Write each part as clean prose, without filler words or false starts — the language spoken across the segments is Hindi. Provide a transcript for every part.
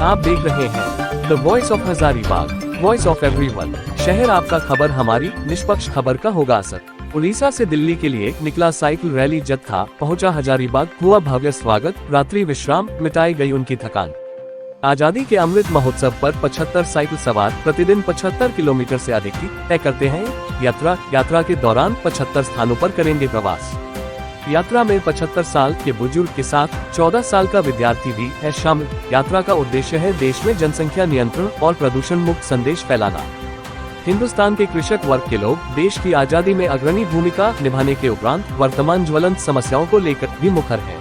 आप देख रहे हैं the voice of Hazaribagh, voice of everyone. शहर आपका, खबर हमारी, निष्पक्ष खबर का होगा असर। उड़ीसा से दिल्ली के लिए निकला साइकिल रैली जत्था पहुंचा हजारीबाग, हुआ भव्य स्वागत, रात्रि विश्राम, मिटाई गई उनकी थकान। आजादी के अमृत महोत्सव पर 75 साइकिल सवार प्रतिदिन 75 किलोमीटर से अधिक की तय करते हैं यात्रा के दौरान 75 स्थानों पर करेंगे प्रवास। यात्रा में 75 साल के बुजुर्ग के साथ 14 साल का विद्यार्थी भी है शामिल। यात्रा का उद्देश्य है देश में जनसंख्या नियंत्रण और प्रदूषण मुक्त संदेश फैलाना। हिंदुस्तान के कृषक वर्ग के लोग देश की आजादी में अग्रणी भूमिका निभाने के उपरांत वर्तमान ज्वलंत समस्याओं को लेकर भी मुखर है।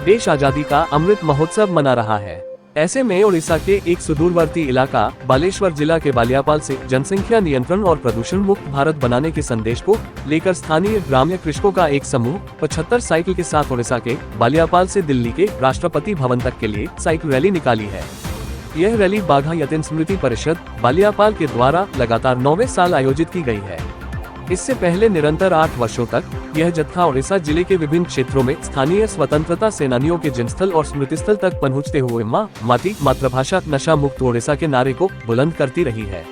देश आजादी का अमृत महोत्सव मना रहा है। ऐसे में उड़ीसा के एक सुदूरवर्ती इलाका बालेश्वर जिला के बालियापाल से जनसंख्या नियंत्रण और प्रदूषण मुक्त भारत बनाने के संदेश को लेकर स्थानीय ग्रामीण कृषकों का एक समूह 75 साइकिल के साथ उड़ीसा के बालियापाल से दिल्ली के राष्ट्रपति भवन तक के लिए साइकिल रैली निकाली है। यह रैली बाघा यतीन स्मृति परिषद बालियापाल के द्वारा लगातार 9वें साल आयोजित की गई है। इससे पहले निरंतर 8 वर्षों तक यह जत्था उड़ीसा जिले के विभिन्न क्षेत्रों में स्थानीय स्वतंत्रता सेनानियों के जन्मस्थल और स्मृति स्थल तक पहुंचते हुए माँ, माटी, मातृभाषा, नशा मुक्त उड़ीसा के नारे को बुलंद करती रही है।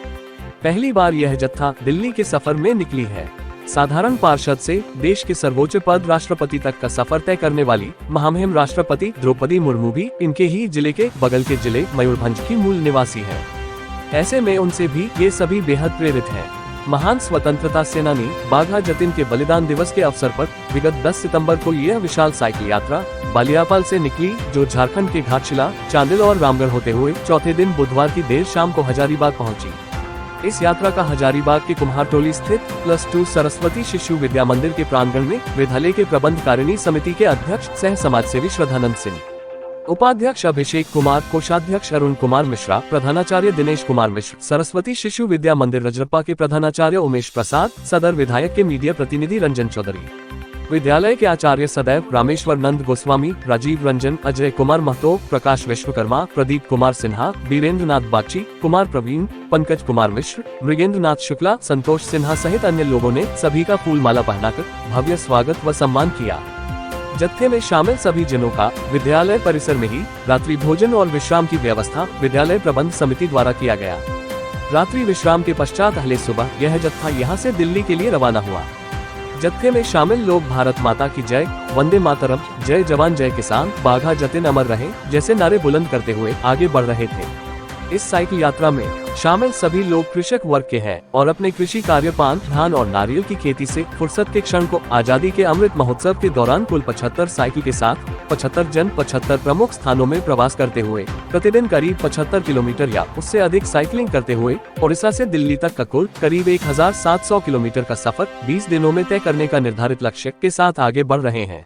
पहली बार यह जत्था दिल्ली के सफर में निकली है। साधारण पार्षद से देश के सर्वोच्च पद राष्ट्रपति तक का सफर तय करने वाली महामहिम राष्ट्रपति द्रौपदी मुर्मू भी इनके ही जिले के बगल के जिले मयूरभंज की मूल निवासी है। ऐसे में उनसे भी ये सभी बेहद प्रेरित हैं। महान स्वतंत्रता सेनानी बाघा जतिन के बलिदान दिवस के अवसर पर विगत 10 सितंबर को यह विशाल साइकिल यात्रा बालियापाल से निकली, जो झारखंड के घाटशिला, चांदिल और रामगढ़ होते हुए चौथे दिन बुधवार की देर शाम को हजारीबाग पहुंची। इस यात्रा का हजारीबाग के कुम्हारटोली स्थित +2 सरस्वती शिशु विद्या मंदिर के प्रांगण में विद्यालय के प्रबंधकारिणी समिति के अध्यक्ष सह समाजसेवी श्रद्धानंद सिंह, उपाध्यक्ष अभिषेक कुमार, कोषाध्यक्ष अरुण कुमार मिश्रा, प्रधानाचार्य दिनेश कुमार मिश्र, सरस्वती शिशु विद्या मंदिर रजरप्पा के प्रधानाचार्य उमेश प्रसाद, सदर विधायक के मीडिया प्रतिनिधि रंजन चौधरी, विद्यालय के आचार्य सदैव रामेश्वर नंद गोस्वामी, राजीव रंजन, अजय कुमार महतो, प्रकाश विश्वकर्मा, प्रदीप कुमार सिन्हा, वीरेंद्र नाथ बागची, कुमार प्रवीण, पंकज कुमार मिश्र, मृगेंद्र नाथ शुक्ला, संतोष सिन्हा सहित अन्य लोगों ने सभी का फूल माला पहनाकर भव्य स्वागत व सम्मान किया। जत्थे में शामिल सभी जनों का विद्यालय परिसर में ही रात्रि भोजन और विश्राम की व्यवस्था विद्यालय प्रबंध समिति द्वारा किया गया। रात्रि विश्राम के पश्चात अगले सुबह यह जत्था यहां से दिल्ली के लिए रवाना हुआ। जत्थे में शामिल लोग भारत माता की जय, वंदे मातरम, जय जवान जय किसान, बाघा जतिन अमर रहे जैसे नारे बुलंद करते हुए आगे बढ़ रहे थे। इस साइकिल यात्रा में शामिल सभी लोग कृषक वर्ग के हैं और अपने कृषि कार्य, पान, धान और नारियल की खेती से फुर्सत के क्षण को आजादी के अमृत महोत्सव के दौरान कुल 75 साइकिल के साथ 75 प्रमुख स्थानों में प्रवास करते हुए प्रतिदिन करीब 75 किलोमीटर या उससे अधिक साइकिलिंग करते हुए उड़ीसा से दिल्ली तक का कुल करीब 1700 किलोमीटर का सफर 20 दिनों में तय करने का निर्धारित लक्ष्य के साथ आगे बढ़ रहे हैं।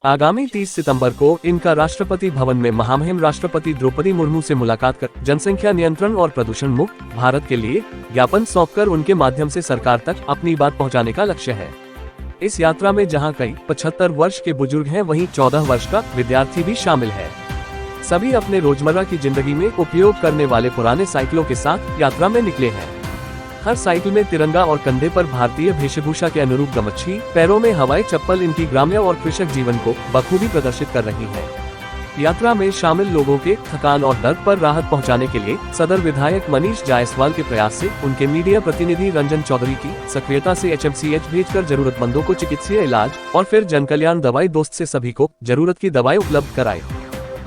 आगामी 30 सितंबर को इनका राष्ट्रपति भवन में महामहिम राष्ट्रपति द्रौपदी मुर्मू से मुलाकात कर जनसंख्या नियंत्रण और प्रदूषण मुक्त भारत के लिए ज्ञापन सौंपकर उनके माध्यम से सरकार तक अपनी बात पहुंचाने का लक्ष्य है। इस यात्रा में जहां कई 75 वर्ष के बुजुर्ग हैं, वहीं 14 वर्ष का विद्यार्थी भी शामिल है। सभी अपने रोजमर्रा की जिंदगी में उपयोग करने वाले पुराने साइकिलों के साथ यात्रा में निकले हैं। हर साइकिल में तिरंगा और कंधे पर भारतीय वेशभूषा के अनुरूप गमछी, पैरों में हवाई चप्पल इनकी ग्राम्य और कृषक जीवन को बखूबी प्रदर्शित कर रही है। यात्रा में शामिल लोगों के थकान और दर्द पर राहत पहुंचाने के लिए सदर विधायक मनीष जायसवाल के प्रयास से उनके मीडिया प्रतिनिधि रंजन चौधरी की सक्रियता से HMCH भेजकर जरूरतमंदों को चिकित्सीय इलाज और फिर जनकल्याण दवाई दोस्त से सभी को जरूरत की दवाई उपलब्ध कराई।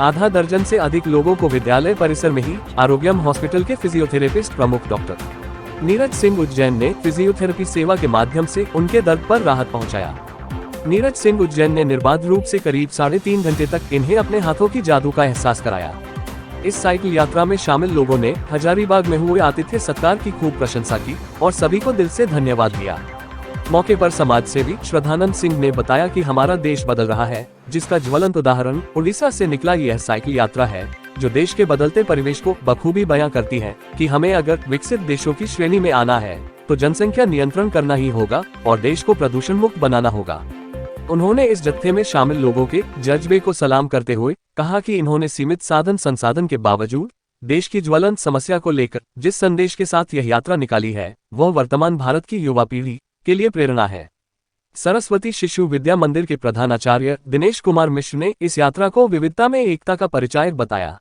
आधा दर्जन से अधिक लोगों को विद्यालय परिसर में ही आरोग्यम हॉस्पिटल के फिजियोथेरेपिस्ट प्रमुख डॉक्टर नीरज सिंह उज्जैन ने फिजियोथेरेपी सेवा के माध्यम से उनके दर्द पर राहत पहुंचाया। नीरज सिंह उज्जैन ने निर्बाध रूप से करीब 3.5 घंटे तक इन्हें अपने हाथों की जादू का एहसास कराया। इस साइकिल यात्रा में शामिल लोगों ने हजारीबाग में हुए आतिथ्य सत्कार की खूब प्रशंसा की और सभी को दिल से धन्यवाद दिया। मौके पर समाज सेवी श्रद्धानंद सिंह ने बताया कि हमारा देश बदल रहा है, जिसका ज्वलंत उदाहरण उड़ीसा से निकला यह साइकिल यात्रा है, जो देश के बदलते परिवेश को बखूबी बयां करती है कि हमें अगर विकसित देशों की श्रेणी में आना है तो जनसंख्या नियंत्रण करना ही होगा और देश को प्रदूषण मुक्त बनाना होगा। उन्होंने इस जत्थे में शामिल लोगों के जज्बे को सलाम करते हुए कहा कि इन्होंने सीमित साधन संसाधन के बावजूद देश की ज्वलंत समस्या को लेकर जिस संदेश के साथ यह यात्रा निकाली है, वह वर्तमान भारत की युवा पीढ़ी के लिए प्रेरणा है। सरस्वती शिशु विद्या मंदिर के प्रधानाचार्य दिनेश कुमार मिश्र ने इस यात्रा को विविधता में एकता का परिचायक बताया।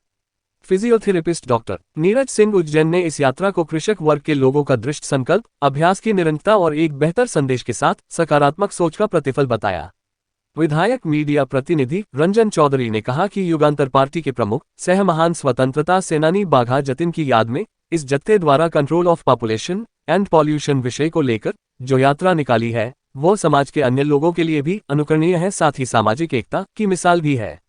फिजियोथेरेपिस्ट डॉक्टर नीरज सिंह उज्जैन ने इस यात्रा को कृषक वर्ग के लोगों का दृढ़ संकल्प, अभ्यास की निरंतरता और एक बेहतर संदेश के साथ सकारात्मक सोच का प्रतिफल बताया। विधायक मीडिया प्रतिनिधि रंजन चौधरी ने कहा कि युगांतर पार्टी के प्रमुख सह महान स्वतंत्रता सेनानी बाघा जतिन की याद में इस जत्थे द्वारा control of population and pollution विषय को लेकर जो यात्रा निकाली है वो समाज के अन्य लोगों के लिए भी अनुकरणीय है, साथ ही सामाजिक एकता की मिसाल भी है।